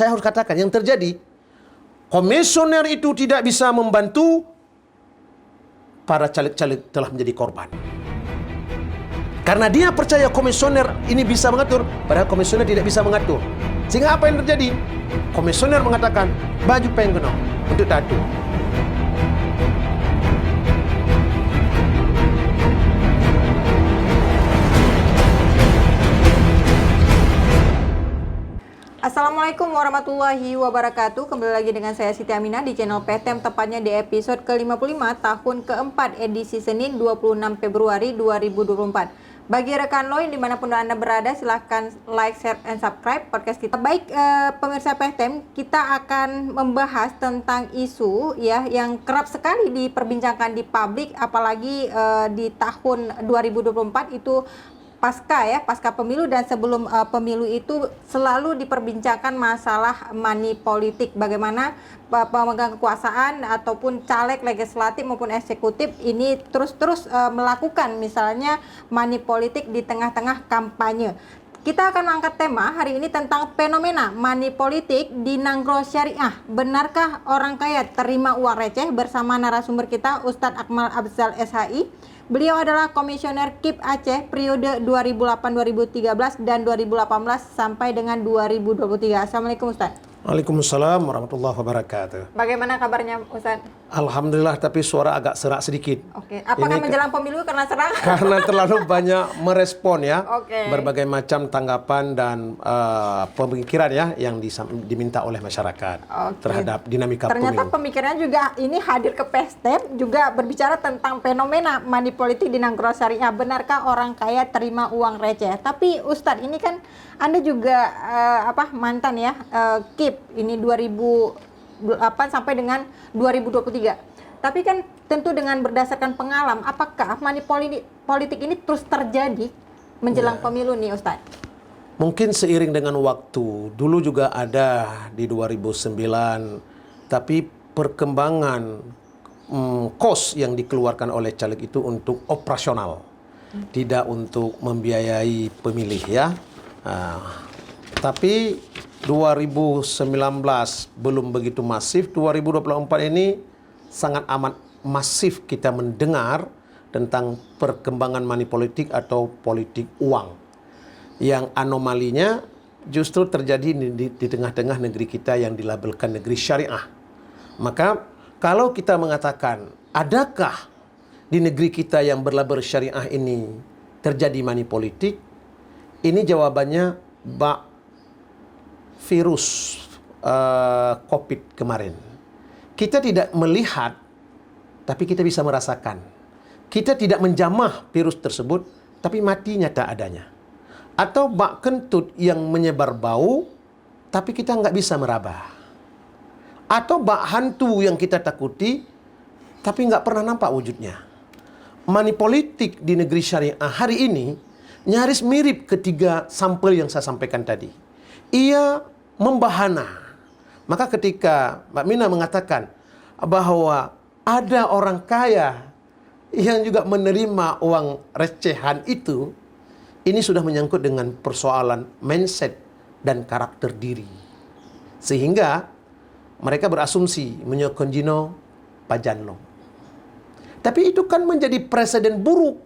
saya harus katakan yang terjadi, komisioner itu tidak bisa membantu, para caleg-caleg telah menjadi korban. Karena dia percaya komisioner ini bisa mengatur, padahal komisioner tidak bisa mengatur. Sehingga apa yang terjadi? Komisioner mengatakan, baju penggenong untuk tato. Assalamualaikum warahmatullahi wabarakatuh. Kembali lagi dengan saya Siti Aminah di channel PTM, tepatnya di episode ke-55 tahun keempat edisi Senin 26 Februari 2024. Bagi rekan lo yang dimanapun Anda berada, silahkan like, share, and subscribe podcast kita. Baik pemirsa PTM, kita akan membahas tentang isu ya yang kerap sekali diperbincangkan di publik, apalagi di tahun 2024 itu pasca pemilu, dan sebelum pemilu itu selalu diperbincangkan masalah money politik. Bagaimana pemegang kekuasaan ataupun caleg legislatif maupun eksekutif ini terus melakukan misalnya money politik di tengah-tengah kampanye. Kita akan mengangkat tema hari ini tentang fenomena money politik di Nanggro Syariah. Benarkah orang kaya terima uang receh? Bersama narasumber kita Ustadz Akmal Afzal SHI. Beliau adalah Komisioner KIP Aceh periode 2008-2013 dan 2018 sampai dengan 2023. Assalamualaikum Ustaz. Waalaikumsalam warahmatullahi wabarakatuh. Bagaimana kabarnya Ustaz? Alhamdulillah, tapi suara agak serak sedikit. Oke. Apakah Ini menjelang pemilu karena serak? Karena terlalu banyak merespon ya. Oke. Berbagai macam tanggapan dan pemikiran ya yang diminta oleh masyarakat terhadap dinamika Ternyata pemilu. pemikirannya juga ini hadir ke PSTEM juga berbicara tentang fenomena money politik di Nanggro Syariah. Benarkah orang kaya terima uang receh? Tapi Ustadz, ini kan Anda juga mantan ya KIP ini 2008 sampai dengan 2023. Tapi kan tentu dengan berdasarkan pengalaman, apakah money politik ini terus terjadi menjelang pemilu nih Ustadz? Mungkin seiring dengan waktu, dulu juga ada di 2009, tapi perkembangan kos yang dikeluarkan oleh caleg itu untuk operasional, tidak untuk membiayai pemilih ya. Tapi 2019 belum begitu masif, 2024 ini sangat amat masif kita mendengar tentang perkembangan money politik atau politik uang. Yang anomalinya justru terjadi di tengah-tengah negeri kita yang dilabelkan negeri syariah. Maka kalau kita mengatakan, adakah di negeri kita yang berlabel syariah ini terjadi money politik? Ini jawabannya virus COVID kemarin. Kita tidak melihat, tapi kita bisa merasakan. Kita tidak menjamah virus tersebut, tapi mati nyata adanya. Atau bak kentut yang menyebar bau, tapi kita nggak bisa meraba. Atau bak hantu yang kita takuti, tapi nggak pernah nampak wujudnya. Money politik di negeri syariah hari ini nyaris mirip ketiga sampel yang saya sampaikan tadi. Ia membahana. Maka ketika Mbak Mina mengatakan bahwa ada orang kaya yang juga menerima uang recehan itu, ini sudah menyangkut dengan persoalan mindset dan karakter diri. Sehingga mereka berasumsi menyokonjino pajanlo. Tapi itu kan menjadi presiden buruk,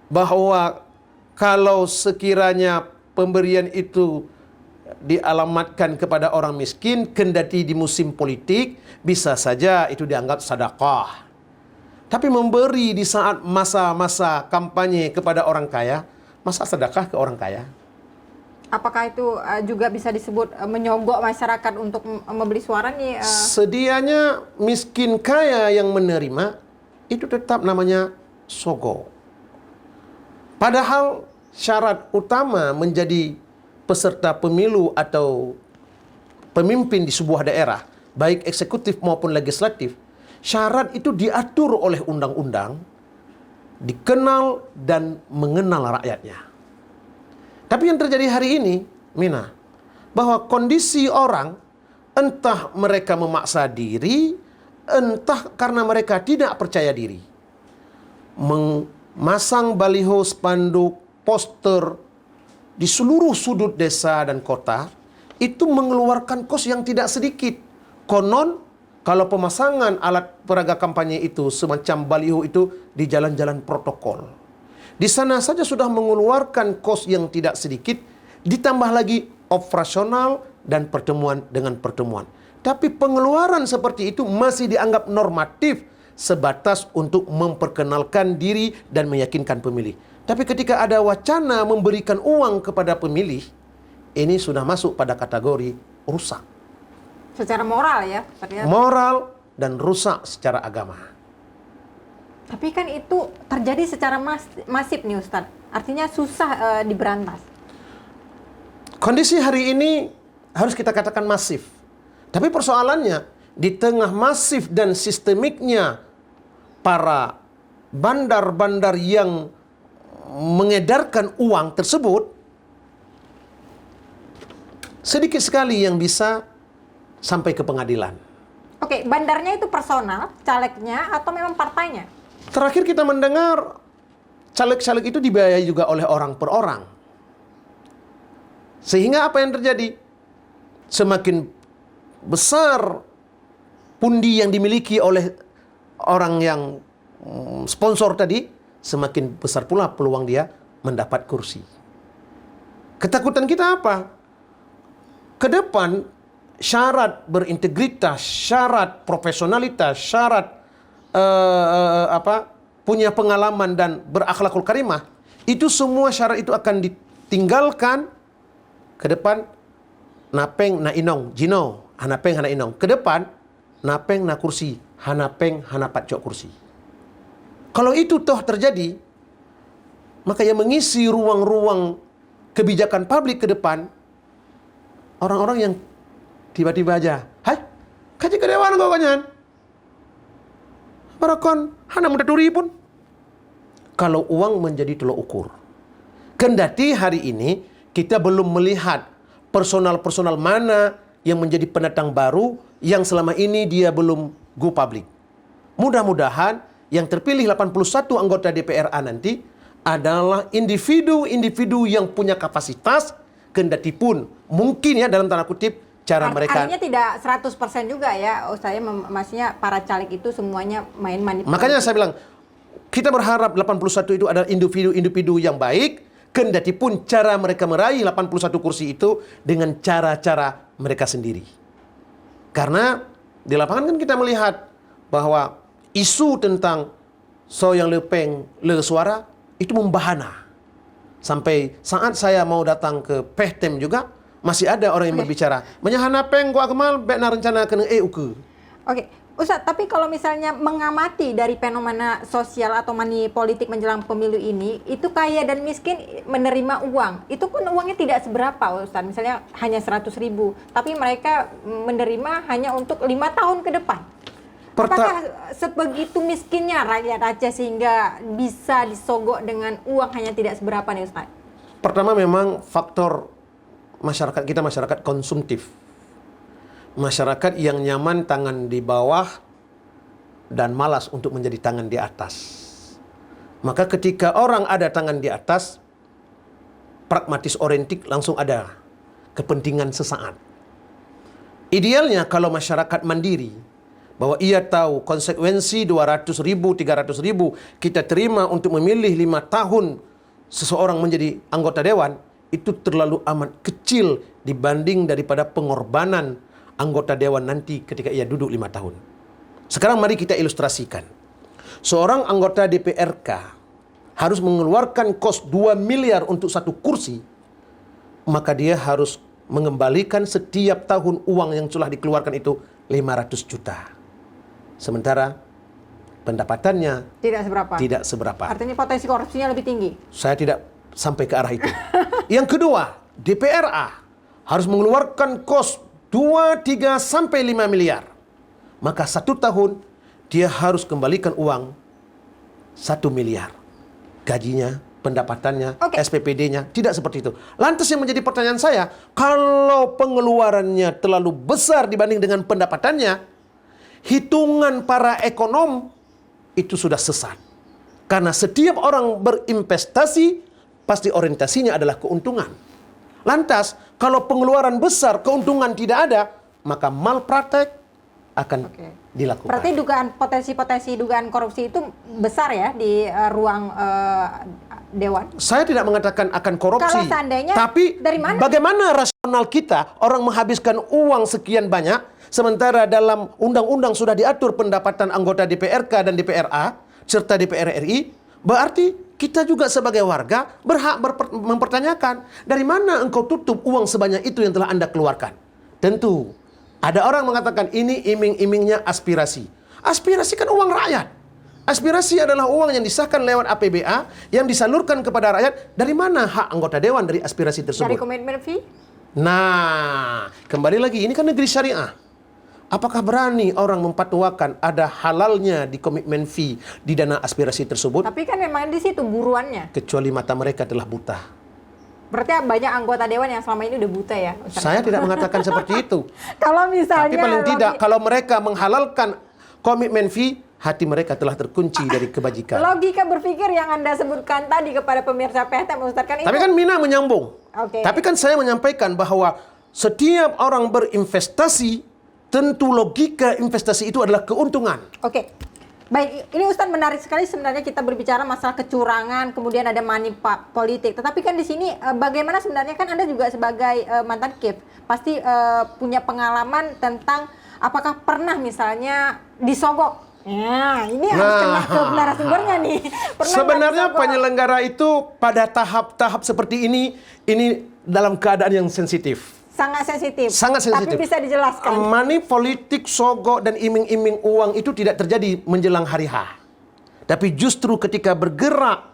bahwa kalau sekiranya pemberian itu dialamatkan kepada orang miskin, kendati di musim politik, bisa saja itu dianggap sedekah. Tapi memberi di saat masa-masa kampanye kepada orang kaya, masa sedekah ke orang kaya? Apakah itu juga bisa disebut menyogok masyarakat untuk membeli suara nih? Sedianya miskin kaya yang menerima, itu tetap namanya sogo. Padahal syarat utama menjadi peserta pemilu atau pemimpin di sebuah daerah, baik eksekutif maupun legislatif, syarat itu diatur oleh undang-undang, dikenal dan mengenal rakyatnya. Tapi yang terjadi hari ini, Mina, bahwa kondisi orang, entah mereka memaksa diri, entah karena mereka tidak percaya diri, memasang baliho, spanduk, poster di seluruh sudut desa dan kota itu mengeluarkan kos yang tidak sedikit. Konon, kalau pemasangan alat peraga kampanye itu, semacam baliho itu di jalan-jalan protokol, di sana saja sudah mengeluarkan kos yang tidak sedikit, ditambah lagi operasional dan pertemuan dengan pertemuan. Tapi pengeluaran seperti itu masih dianggap normatif, sebatas untuk memperkenalkan diri dan meyakinkan pemilih. Tapi ketika ada wacana memberikan uang kepada pemilih, ini sudah masuk pada kategori rusak. Secara moral ya, ternyata. Moral dan rusak secara agama. Tapi kan itu terjadi secara masif nih Ustadz. Artinya susah diberantas. Kondisi hari ini harus kita katakan masif. Tapi persoalannya, di tengah masif dan sistemiknya para bandar-bandar yang mengedarkan uang tersebut, sedikit sekali yang bisa sampai ke pengadilan. Oke, bandarnya itu personal, calegnya, atau memang partainya? Terakhir kita mendengar caleg-caleg itu dibiayai juga oleh orang per orang. Sehingga apa yang terjadi? Semakin besar pundi yang dimiliki oleh orang yang sponsor tadi, semakin besar pula peluang dia mendapat kursi. Ketakutan kita apa? Ke depan, syarat berintegritas, syarat profesionalitas, syarat punya pengalaman dan berakhlakul karimah, itu semua syarat itu akan ditinggalkan. Ke depan, napeng na inong jino, hanapeng hana inong. Ke depan, napeng na kursi, hanapeng hanapat cok kursi. Kalau itu toh terjadi, maka yang mengisi ruang-ruang kebijakan publik ke depan, orang-orang yang tiba-tiba aja, hai, kaji kedewan kau kanyan. Barakon, hana muda duri pun. Kalau uang menjadi tolok ukur. Kendati hari ini kita belum melihat personal-personal mana yang menjadi pendatang baru yang selama ini dia belum go public. Mudah-mudahan yang terpilih 81 anggota DPRA nanti adalah individu-individu yang punya kapasitas, kendati pun mungkin ya dalam tanda kutip cara mereka. Artinya tidak 100% juga ya, saya maksudnya para caleg itu semuanya main manipulasi. Makanya saya bilang, kita berharap 81 itu adalah individu-individu yang baik, kendati pun cara mereka meraih 81 kursi itu dengan cara-cara mereka sendiri. Karena di lapangan kan kita melihat bahwa isu tentang So Yang Lepeng Le Suara itu membahana. Sampai saat saya mau datang ke Pehtem juga, masih ada orang yang berbicara, menyahana peng gua kemal bek na rencana kena uke. Oke, Ustadz, tapi kalau misalnya mengamati dari fenomena sosial atau money politik menjelang pemilu ini, itu kaya dan miskin menerima uang. Itu pun uangnya tidak seberapa, Ustadz. Misalnya hanya 100.000, tapi mereka menerima hanya untuk 5 tahun ke depan. Apakah sebegitu miskinnya rakyat Aceh sehingga bisa disogok dengan uang hanya tidak seberapa nih Ustadz? Pertama memang faktor masyarakat kita masyarakat konsumtif. Masyarakat yang nyaman tangan di bawah dan malas untuk menjadi tangan di atas. Maka ketika orang ada tangan di atas, pragmatis orientik langsung ada kepentingan sesaat. Idealnya kalau masyarakat mandiri, bahwa ia tahu konsekuensi 200.000, 300.000 kita terima untuk memilih 5 tahun seseorang menjadi anggota dewan, itu terlalu amat kecil dibanding daripada pengorbanan anggota dewan nanti ketika ia duduk 5 tahun. Sekarang mari kita ilustrasikan. Seorang anggota DPRK harus mengeluarkan kos 2 miliar untuk 1 kursi, maka dia harus mengembalikan setiap tahun uang yang telah dikeluarkan itu 500 juta. Sementara pendapatannya tidak seberapa. Artinya potensi korupsinya lebih tinggi. Saya tidak sampai ke arah itu. Yang kedua, DPRA harus mengeluarkan kos 2, 3, sampai 5 miliar. Maka 1 tahun dia harus kembalikan uang 1 miliar. Gajinya, pendapatannya, SPPD-nya, tidak seperti itu. Lantas yang menjadi pertanyaan saya, kalau pengeluarannya terlalu besar dibanding dengan pendapatannya, hitungan para ekonom itu sudah sesat. Karena setiap orang berinvestasi, pasti orientasinya adalah keuntungan. Lantas, kalau pengeluaran besar, keuntungan tidak ada, maka malpraktek akan dilakukan. Berarti potensi-potensi dugaan korupsi itu besar ya di ruang Dewan? Saya tidak mengatakan akan korupsi. Kalau seandainya, tapi dari mana? bagaimana rasional kita orang menghabiskan uang sekian banyak, sementara dalam undang-undang sudah diatur pendapatan anggota DPRK dan DPRA, serta DPR RI, berarti kita juga sebagai warga berhak mempertanyakan, dari mana engkau tutup uang sebanyak itu yang telah Anda keluarkan? Tentu, ada orang mengatakan ini iming-imingnya aspirasi. Aspirasi kan uang rakyat. Aspirasi adalah uang yang disahkan lewat APBA yang disalurkan kepada rakyat. Dari mana hak anggota dewan dari aspirasi tersebut? Dari komitmen fee? Nah, kembali lagi, ini kan negeri syariah. Apakah berani orang memfatwakan ada halalnya di komitmen fee di dana aspirasi tersebut? Tapi kan memang di situ buruannya. Kecuali mata mereka telah buta. Berarti banyak anggota dewan yang selama ini udah buta ya? Ustaz? Saya tidak mengatakan seperti itu. Kalau misalnya... Tapi paling tidak, kalau mereka menghalalkan komitmen fee, hati mereka telah terkunci dari kebajikan. Logika berpikir yang Anda sebutkan tadi kepada pemirsa PTM, Ustaz, kan itu... Tapi kan Mina menyambung. Oke. Tapi kan saya menyampaikan bahwa setiap orang berinvestasi, tentu logika investasi itu adalah keuntungan. Oke. Baik, ini Ustadz menarik sekali sebenarnya kita berbicara masalah kecurangan, kemudian ada money politik. Tetapi kan di sini bagaimana sebenarnya kan Anda juga sebagai mantan KIP pasti punya pengalaman tentang apakah pernah misalnya disogok. Ya, ini harus kena ke narasumbernya nih. Pernah Sebenarnya penyelenggara itu pada tahap-tahap seperti ini dalam keadaan yang sensitif. Sangat sensitif. Sangat sensitif. Tapi bisa dijelaskan. Money politik, sogok, dan iming-iming uang itu tidak terjadi menjelang hari H. Tapi justru ketika bergerak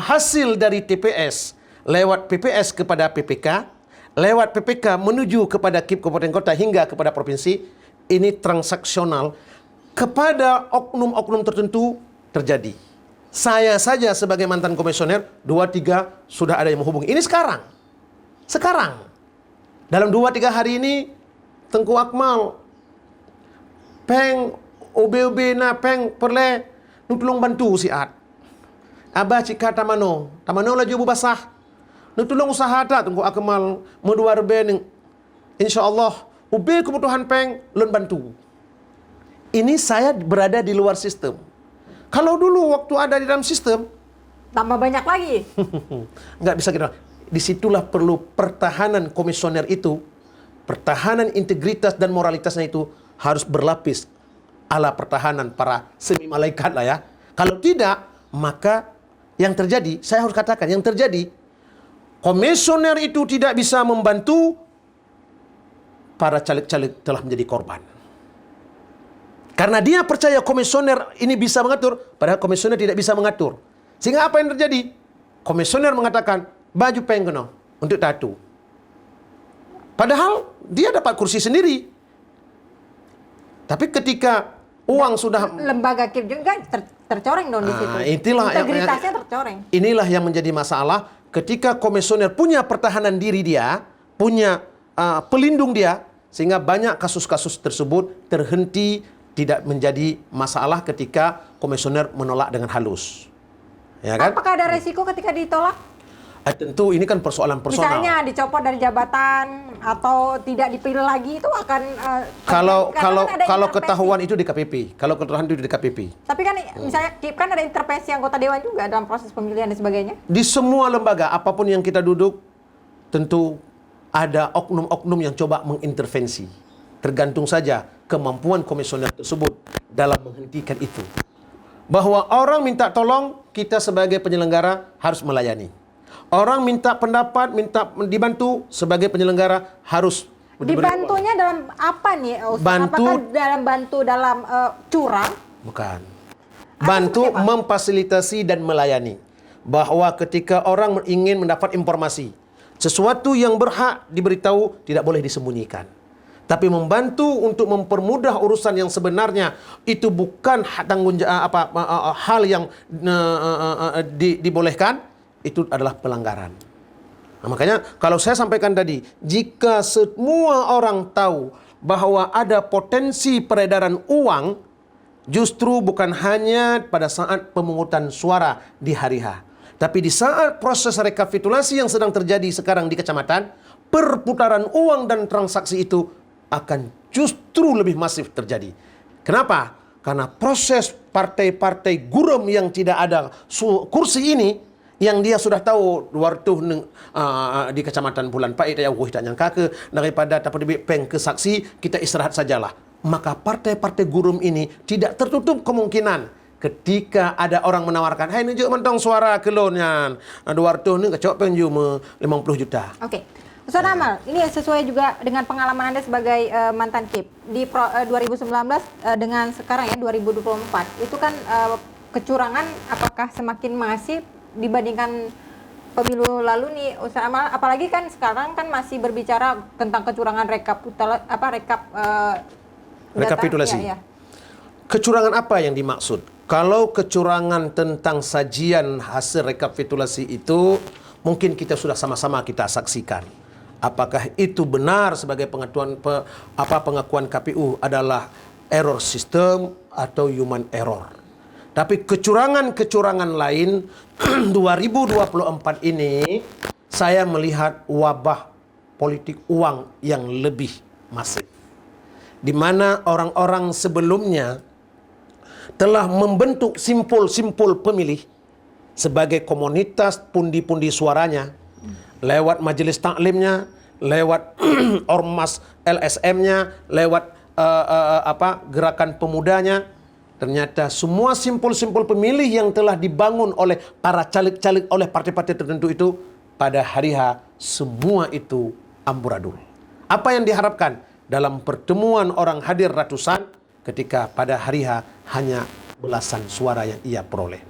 hasil dari TPS lewat PPS kepada PPK, lewat PPK menuju kepada KIP Kabupaten Kota hingga kepada provinsi, ini transaksional kepada oknum-oknum tertentu terjadi. Saya saja sebagai mantan komisioner 2-3 sudah ada yang menghubungi. Ini sekarang. Dalam 2-3 hari ini, Tengku Akmal, peng, OB-OB na peng, perle, nutulong bantu si Ad. Abah cika tamano lah jubu basah. Nutulong usaha tak, Tengku Akmal, meduar bening. InsyaAllah, OB kebutuhan peng, lun bantu. Ini saya berada di luar sistem. Kalau dulu waktu ada di dalam sistem, tambah banyak lagi. nggak bisa kita. Disitulah perlu pertahanan komisioner itu, pertahanan integritas dan moralitasnya itu harus berlapis ala pertahanan para semi malaikat lah ya. Kalau tidak, maka yang terjadi, saya harus katakan, yang terjadi, komisioner itu tidak bisa membantu, para caleg-caleg telah menjadi korban. Karena dia percaya komisioner ini bisa mengatur, padahal komisioner tidak bisa mengatur. Sehingga apa yang terjadi? Komisioner mengatakan, baju penggono untuk tattoo. Padahal dia dapat kursi sendiri. Tapi ketika uang sudah... Lembaga KIP juga tercoreng dong di situ. Integritasnya tercoreng. Inilah yang menjadi masalah ketika komisioner punya pertahanan diri dia, punya pelindung dia, sehingga banyak kasus-kasus tersebut terhenti, tidak menjadi masalah ketika komisioner menolak dengan halus. Ya kan? Apakah ada resiko ketika ditolak? Tentu ini kan persoalan personal. Misalnya dicopot dari jabatan atau tidak dipilih lagi, itu akan kalau ketahuan itu di KPP. Kalau ketahuan itu di KPP. Tapi kan misalnya kan ada intervensi anggota dewan juga dalam proses pemilihan dan sebagainya. Di semua lembaga apapun yang kita duduk, tentu ada oknum-oknum yang coba mengintervensi. Tergantung saja kemampuan komisioner tersebut dalam menghentikan itu. Bahwa orang minta tolong, kita sebagai penyelenggara harus melayani. Orang minta pendapat, minta dibantu, sebagai penyelenggara harus dibantunya dalam apa nih, Ustaz? Apakah dalam curang? Bukan. Bantu memfasilitasi dan melayani. Bahwa ketika orang ingin mendapat informasi, sesuatu yang berhak diberitahu tidak boleh disembunyikan. Tapi membantu untuk mempermudah urusan yang sebenarnya itu bukan hal yang dibolehkan, itu adalah pelanggaran. Nah, makanya kalau saya sampaikan tadi, jika semua orang tahu bahwa ada potensi peredaran uang, justru bukan hanya pada saat pemungutan suara di hari H. Tapi di saat proses rekapitulasi yang sedang terjadi sekarang di kecamatan, perputaran uang dan transaksi itu akan justru lebih masif terjadi. Kenapa? Karena proses partai-partai gurum yang tidak ada kursi ini, yang dia sudah tahu waktu di kecamatan Bulan Pait ya tak nyangka ke daripada dapat lebih peng ke saksi kita istirahat sajalah. Maka partai-partai gurum ini tidak tertutup kemungkinan ketika ada orang menawarkan, hai nunjuk mentong suara kelonnya, ada waktu ni kecok penjuma 50 juta. Oke. Ustaz Amal, ini sesuai juga dengan pengalaman Anda sebagai mantan KIP di 2019 dengan sekarang ya 2024. Itu kan kecurangan apakah semakin masif dibandingkan pemilu lalu nih Ustaz Amal? Apalagi kan sekarang kan masih berbicara tentang kecurangan rekapitulasi. Ya. Kecurangan apa yang dimaksud? Kalau kecurangan tentang sajian hasil rekapitulasi itu mungkin kita sudah sama-sama kita saksikan. Apakah itu benar sebagai pengakuan KPU adalah error sistem atau human error? Tapi kecurangan-kecurangan lain 2024 ini saya melihat wabah politik uang yang lebih masif. Di mana orang-orang sebelumnya telah membentuk simpul-simpul pemilih sebagai komunitas pundi-pundi suaranya lewat majelis taklimnya, lewat ormas LSM-nya, lewat gerakan pemudanya. Ternyata semua simpul-simpul pemilih yang telah dibangun oleh para caleg-caleg oleh partai-partai tertentu itu pada hari H semua itu amburadul. Apa yang diharapkan dalam pertemuan orang hadir ratusan ketika pada hari H hanya belasan suara yang ia peroleh.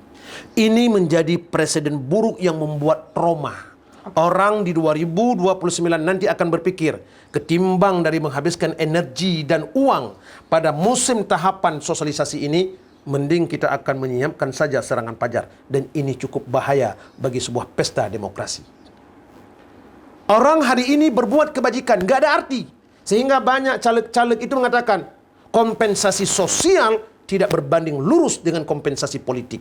Ini menjadi presiden buruk yang membuat trauma. Orang di 2029 nanti akan berpikir, ketimbang dari menghabiskan energi dan uang pada musim tahapan sosialisasi ini, mending kita akan menyiapkan saja serangan fajar. Dan ini cukup bahaya bagi sebuah pesta demokrasi. Orang hari ini berbuat kebajikan, nggak ada arti. Sehingga banyak caleg-caleg itu mengatakan, kompensasi sosial tidak berbanding lurus dengan kompensasi politik.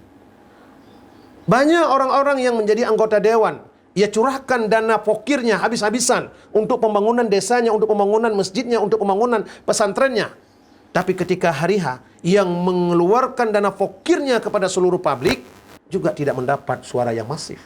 Banyak orang-orang yang menjadi anggota dewan, ia curahkan dana pokirnya habis-habisan untuk pembangunan desanya, untuk pembangunan masjidnya, untuk pembangunan pesantrennya. Tapi ketika hari H yang mengeluarkan dana pokirnya kepada seluruh publik juga tidak mendapat suara yang masif.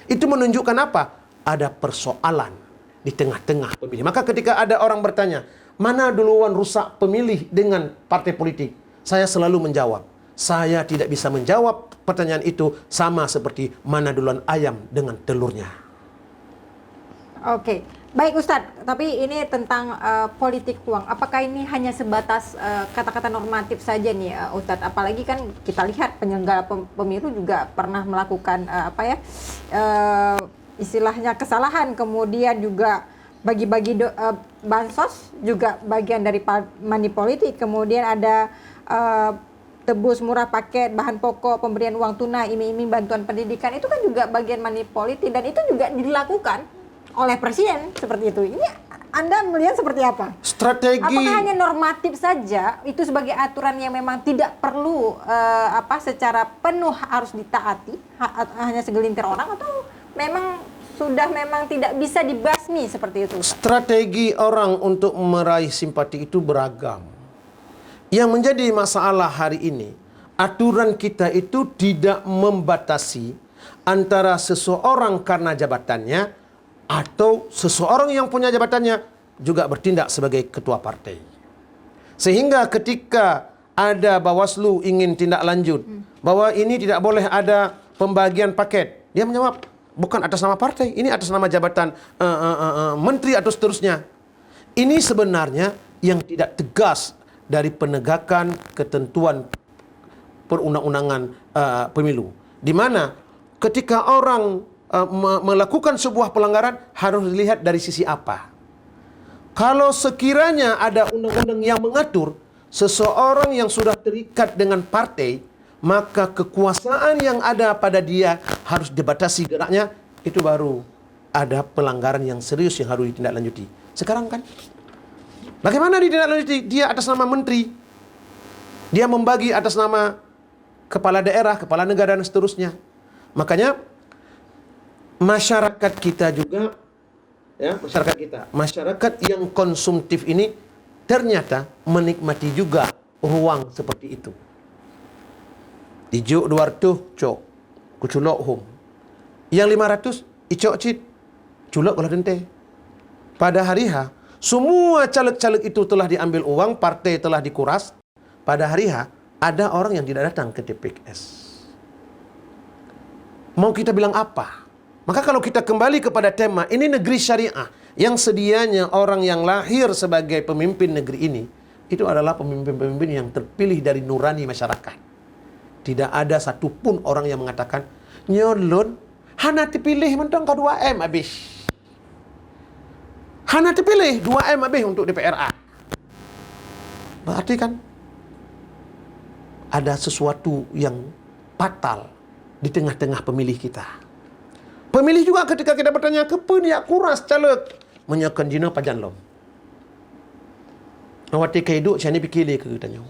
Itu menunjukkan apa? Ada persoalan di tengah-tengah pemilih. Maka ketika ada orang bertanya, mana duluan rusak pemilih dengan partai politik? Saya selalu menjawab, saya tidak bisa menjawab pertanyaan itu sama seperti mana duluan ayam dengan telurnya. Oke, baik Ustadz. Tapi ini tentang politik uang. Apakah ini hanya sebatas kata-kata normatif saja nih Ustadz? Apalagi kan kita lihat penyelenggara pemilu juga pernah melakukan istilahnya kesalahan, kemudian juga bagi-bagi bansos juga bagian dari money politik. Kemudian ada tebus murah paket bahan pokok, pemberian uang tunai, iming-iming bantuan pendidikan, itu kan juga bagian money politik dan itu juga dilakukan oleh presiden seperti itu. Ini Anda melihat seperti apa? Strategi. Apakah hanya normatif saja itu sebagai aturan yang memang tidak perlu secara penuh harus ditaati hanya segelintir orang, atau memang sudah memang tidak bisa dibasmi seperti itu? Strategi orang untuk meraih simpati itu beragam. Yang menjadi masalah hari ini, aturan kita itu tidak membatasi antara seseorang karena jabatannya atau seseorang yang punya jabatannya juga bertindak sebagai ketua partai. Sehingga ketika ada Bawaslu ingin tindak lanjut, bahwa ini tidak boleh ada pembagian paket, dia menjawab, bukan atas nama partai, ini atas nama jabatan menteri atau seterusnya. Ini sebenarnya yang tidak tegas dari penegakan ketentuan perundang-undangan pemilu. Di mana ketika orang melakukan sebuah pelanggaran harus dilihat dari sisi apa. Kalau sekiranya ada undang-undang yang mengatur seseorang yang sudah terikat dengan partai, maka kekuasaan yang ada pada dia harus dibatasi geraknya, itu baru ada pelanggaran yang serius yang harus ditindaklanjuti. Sekarang kan bagaimana ditindaklanjuti? Dia atas nama menteri, dia membagi atas nama kepala daerah, kepala negara dan seterusnya. Makanya masyarakat kita juga, ya, masyarakat yang konsumtif ini ternyata menikmati juga ruang seperti itu. Ijuk 200 cok, kuculok home. Yang 500 icok cit, culok kalau dente. Pada hari H, semua caleg-caleg itu telah diambil uang, partai telah dikuras. Pada hari H, ada orang yang tidak datang ke TPS. Mau kita bilang apa? Maka kalau kita kembali kepada tema, ini negeri syariah, yang sedianya orang yang lahir sebagai pemimpin negeri ini, itu adalah pemimpin-pemimpin yang terpilih dari nurani masyarakat. Tidak ada satupun orang yang mengatakan, nyolon, hana dipilih mentang ke 2M habis. Hana dipilih 2M habis untuk DPRA. Berarti kan ada sesuatu yang fatal di tengah-tengah pemilih kita. Pemilih juga ketika kita bertanya, kepa dia kuras caleg menyakan jina pajan lom. Awati kaiduk saya ni pikir ke tanya.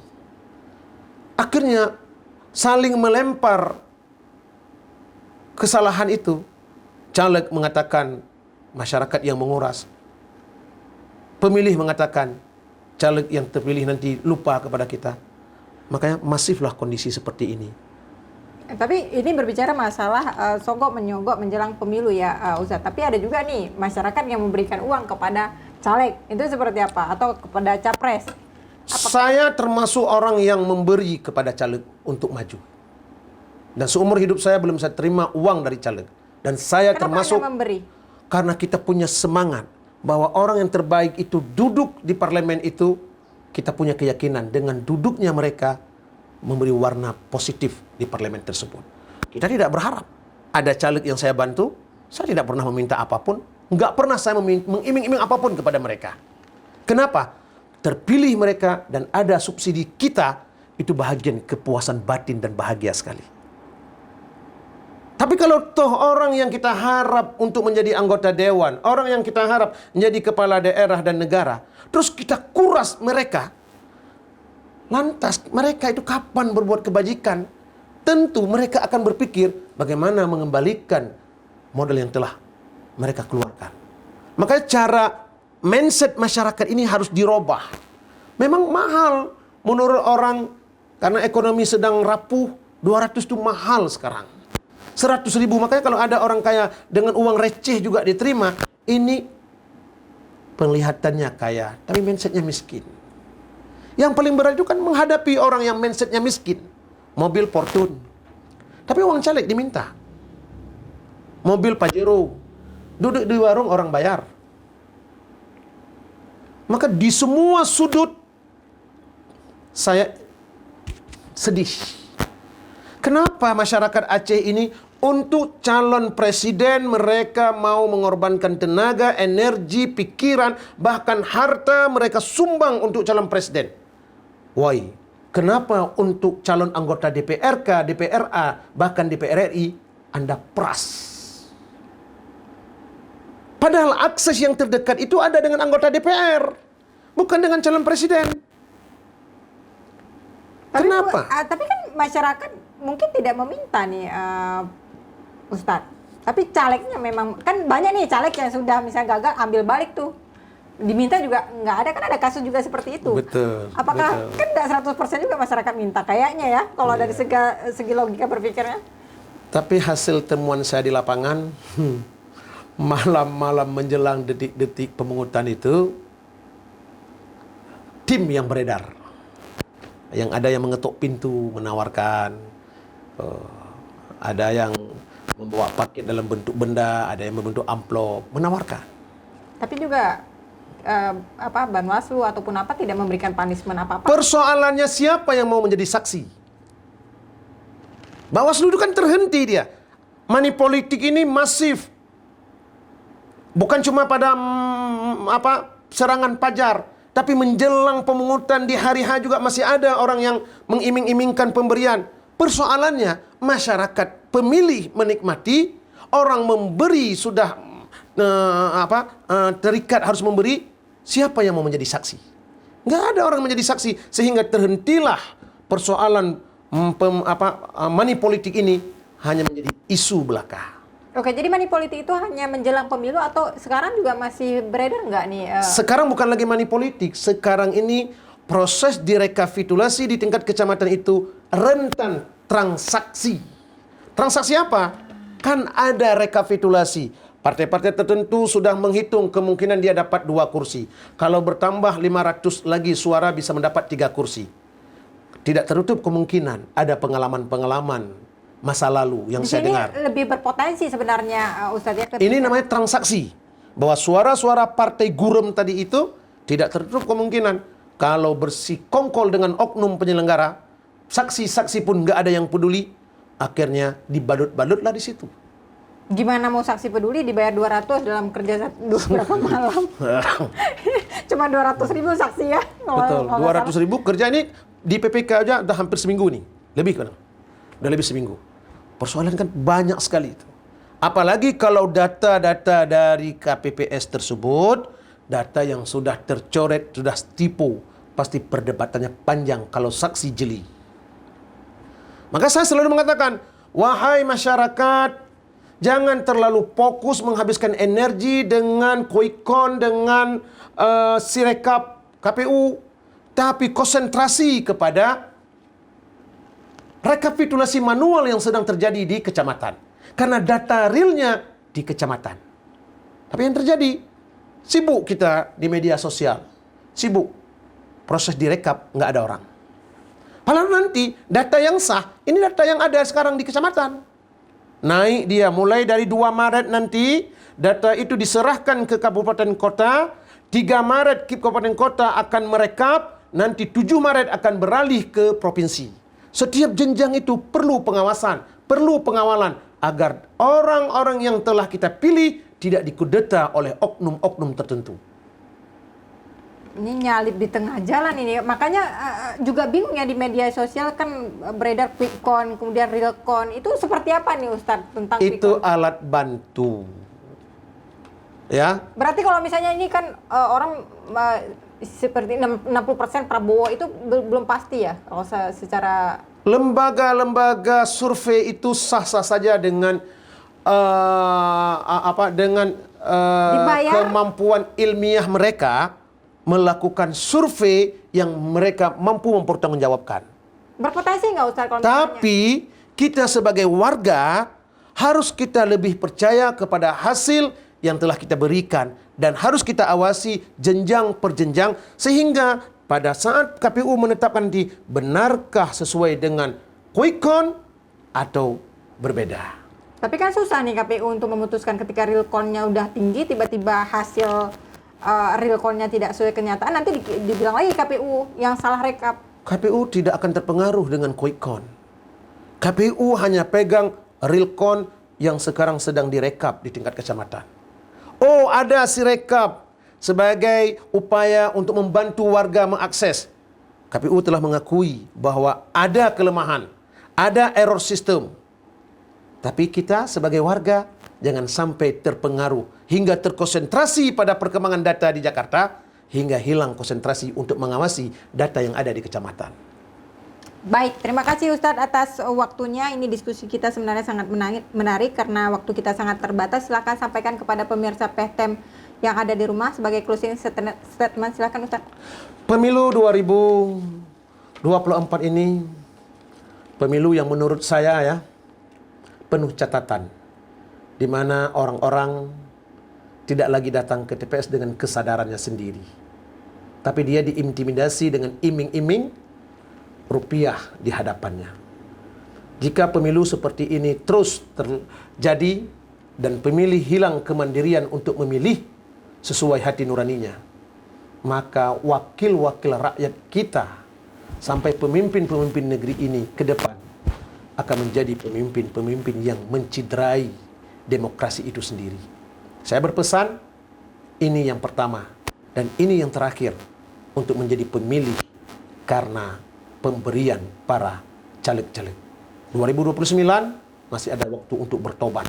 Akhirnya saling melempar kesalahan itu. Caleg mengatakan masyarakat yang menguras. Pemilih mengatakan caleg yang terpilih nanti lupa kepada kita. Makanya masiflah kondisi seperti ini. Tapi ini berbicara masalah sogok menyogok menjelang pemilu ya Ustadz. Tapi ada juga nih masyarakat yang memberikan uang kepada caleg. Itu seperti apa? Atau kepada capres? Saya termasuk orang yang memberi kepada caleg untuk maju. Dan seumur hidup saya belum saya terima uang dari caleg. Dan saya Kenapa termasuk Anda memberi? karena kita punya semangat bahwa orang yang terbaik itu duduk di parlemen itu, kita punya keyakinan dengan duduknya mereka memberi warna positif di parlemen tersebut. Kita tidak berharap ada caleg yang saya bantu, saya tidak pernah meminta apapun, enggak pernah saya mengiming-iming apapun kepada mereka. Kenapa? Terpilih mereka dan ada subsidi kita, itu bahagian kepuasan batin dan bahagia sekali. Tapi kalau toh orang yang kita harap untuk menjadi anggota dewan, orang yang kita harap menjadi kepala daerah dan negara, terus kita kuras mereka, lantas mereka itu kapan berbuat kebajikan? Tentu mereka akan berpikir bagaimana mengembalikan modal yang telah mereka keluarkan. Makanya cara mindset masyarakat ini harus dirubah. Memang mahal menurut orang karena ekonomi sedang rapuh, 200 itu mahal sekarang. 100.000, makanya kalau ada orang kaya dengan uang receh juga diterima, ini penglihatannya kaya, tapi mindsetnya miskin. Yang paling berat itu kan menghadapi orang yang mindsetnya miskin. Mobil Fortune, tapi uang caleg diminta. Mobil Pajero, duduk di warung orang bayar. Maka di semua sudut saya sedih. Kenapa masyarakat Aceh ini untuk calon presiden mereka mau mengorbankan tenaga, energi, pikiran, bahkan harta mereka sumbang untuk calon presiden? Why? Kenapa untuk calon anggota DPRK, DPRA, bahkan DPR RI Anda peras? Padahal akses yang terdekat itu ada dengan anggota DPR, bukan dengan calon presiden. Kenapa? Tapi kan masyarakat mungkin tidak meminta nih Ustadz. Tapi calegnya memang, kan banyak nih caleg yang sudah misalnya gagal ambil balik tuh. Diminta juga nggak ada, kan ada kasus juga seperti itu. Betul. Apakah kan tidak 100% juga masyarakat minta kayaknya ya, kalau dari segi logika berpikirnya. Tapi hasil temuan saya di lapangan, malam-malam menjelang detik-detik pemungutan itu, tim yang beredar. Yang ada yang mengetuk pintu, menawarkan. Ada yang membawa paket dalam bentuk benda, ada yang membentuk amplop, menawarkan. Tapi juga Banwaslu ataupun apa tidak memberikan punishment apa-apa. Persoalannya siapa yang mau menjadi saksi? Bawaslu itu kan terhenti dia. Money politik ini masif. Bukan cuma pada serangan Pajar, tapi menjelang pemungutan di hari H juga masih ada orang yang mengiming-imingkan pemberian. Persoalannya masyarakat pemilih menikmati, orang memberi sudah terikat harus memberi. Siapa yang mau menjadi saksi? Nggak ada orang menjadi saksi, sehingga terhentilah persoalan money politik ini hanya menjadi isu belaka. Oke, jadi money politik itu hanya menjelang pemilu atau sekarang juga masih beredar nggak nih? Sekarang bukan lagi money politik, sekarang ini proses direkapitulasi di tingkat kecamatan itu rentan transaksi. Transaksi apa? Kan ada rekapitulasi. Partai-partai tertentu sudah menghitung kemungkinan dia dapat 2 kursi. Kalau bertambah 500 lagi suara bisa mendapat 3 kursi. Tidak tertutup kemungkinan ada pengalaman-pengalaman masa lalu yang Di saya sini dengar. lebih berpotensi sebenarnya, Ustadz ya. Ini namanya transaksi. Bahwa suara-suara partai gurem tadi itu tidak tertutup kemungkinan. Kalau bersikongkol dengan oknum penyelenggara, saksi-saksi pun nggak ada yang peduli, akhirnya dibalut-balutlah di situ. Gimana mau saksi peduli dibayar 200 dalam kerja berapa malam? Cuma 200.000 saksi ya. Betul, 200.000 kerja ini di PPK aja udah hampir seminggu nih. Lebih kan? Udah lebih seminggu. Persoalan kan banyak sekali itu. Apalagi kalau data-data dari KPPS tersebut, data yang sudah tercoret, sudah tipu, pasti perdebatannya panjang kalau saksi jeli. Maka saya selalu mengatakan, wahai masyarakat, jangan terlalu fokus menghabiskan energi dengan quick count, dengan sirekap KPU, tapi konsentrasi kepada rekapitulasi manual yang sedang terjadi di kecamatan. Karena data realnya di kecamatan. Tapi yang terjadi, sibuk kita di media sosial. Sibuk. Proses direkap, nggak ada orang. Padahal nanti data yang sah, ini data yang ada sekarang di kecamatan. Naik dia, mulai dari 2 Maret nanti, data itu diserahkan ke kabupaten kota, 3 Maret kabupaten kota akan merekap, nanti 7 Maret akan beralih ke provinsi. Setiap jenjang itu perlu pengawasan, perlu pengawalan agar orang-orang yang telah kita pilih tidak dikudeta oleh oknum-oknum tertentu. Ini nyalip di tengah jalan ini. Makanya juga bingung ya di media sosial kan beredar quick count, kemudian real count. Itu seperti apa nih Ustadz tentang quick Itu count? alat bantu. Ya. Berarti kalau misalnya ini kan orang seperti 60% Prabowo itu belum pasti ya kalau secara Lembaga-lembaga survei itu sah-sah saja dengan dibayar? kemampuan ilmiah mereka melakukan survei yang mereka mampu mempertanggungjawabkan. berpotensi nggak Ustadz kalau misalnya? Tapi kita sebagai warga harus kita lebih percaya kepada hasil yang telah kita berikan dan harus kita awasi jenjang per jenjang sehingga pada saat KPU menetapkan nanti benarkah sesuai dengan quick count atau berbeda. Tapi kan susah nih KPU untuk memutuskan ketika real count-nya udah tinggi, tiba-tiba hasil real count-nya tidak sesuai kenyataan, nanti dibilang lagi KPU yang salah rekap. KPU tidak akan terpengaruh dengan quick count. KPU hanya pegang real count yang sekarang sedang direkap di tingkat kecamatan. Oh, ada sirekap sebagai upaya untuk membantu warga mengakses. KPU telah mengakui bahwa ada kelemahan, ada error sistem. Tapi kita sebagai warga jangan sampai terpengaruh hingga terkonsentrasi pada perkembangan data di Jakarta hingga hilang konsentrasi untuk mengawasi data yang ada di kecamatan. Baik, terima kasih Ustadz atas waktunya. Ini diskusi kita sebenarnya sangat menarik karena waktu kita sangat terbatas. Silakan sampaikan kepada pemirsa PTM yang ada di rumah sebagai closing statement. Silakan Ustadz. Pemilu 2024 ini pemilu yang menurut saya ya penuh catatan, di mana orang-orang tidak lagi datang ke TPS dengan kesadarannya sendiri, tapi dia diintimidasi dengan iming-iming rupiah di hadapannya. Jika pemilu seperti ini terus terjadi dan pemilih hilang kemandirian untuk memilih sesuai hati nuraninya, maka wakil-wakil rakyat kita sampai pemimpin-pemimpin negeri ini ke depan akan menjadi pemimpin-pemimpin yang menciderai demokrasi itu sendiri. Saya berpesan, ini yang pertama dan ini yang terakhir untuk menjadi pemilih karena pemberian para caleg-caleg. 2029 masih ada waktu untuk bertobat.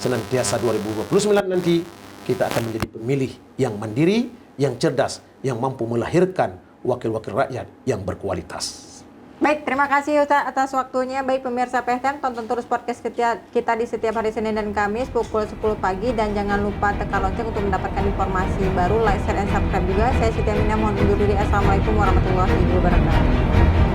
Senantiasa 2029 nanti kita akan menjadi pemilih yang mandiri, yang cerdas, yang mampu melahirkan wakil-wakil rakyat yang berkualitas. Baik, terima kasih Ustaz atas waktunya. Baik pemirsa PTM, tonton terus podcast kita di setiap hari Senin dan Kamis pukul 10 pagi. Dan jangan lupa tekan lonceng untuk mendapatkan informasi baru, like, share, dan subscribe juga. Saya Siti Aminah, mohon undur diri. Assalamualaikum warahmatullahi wabarakatuh.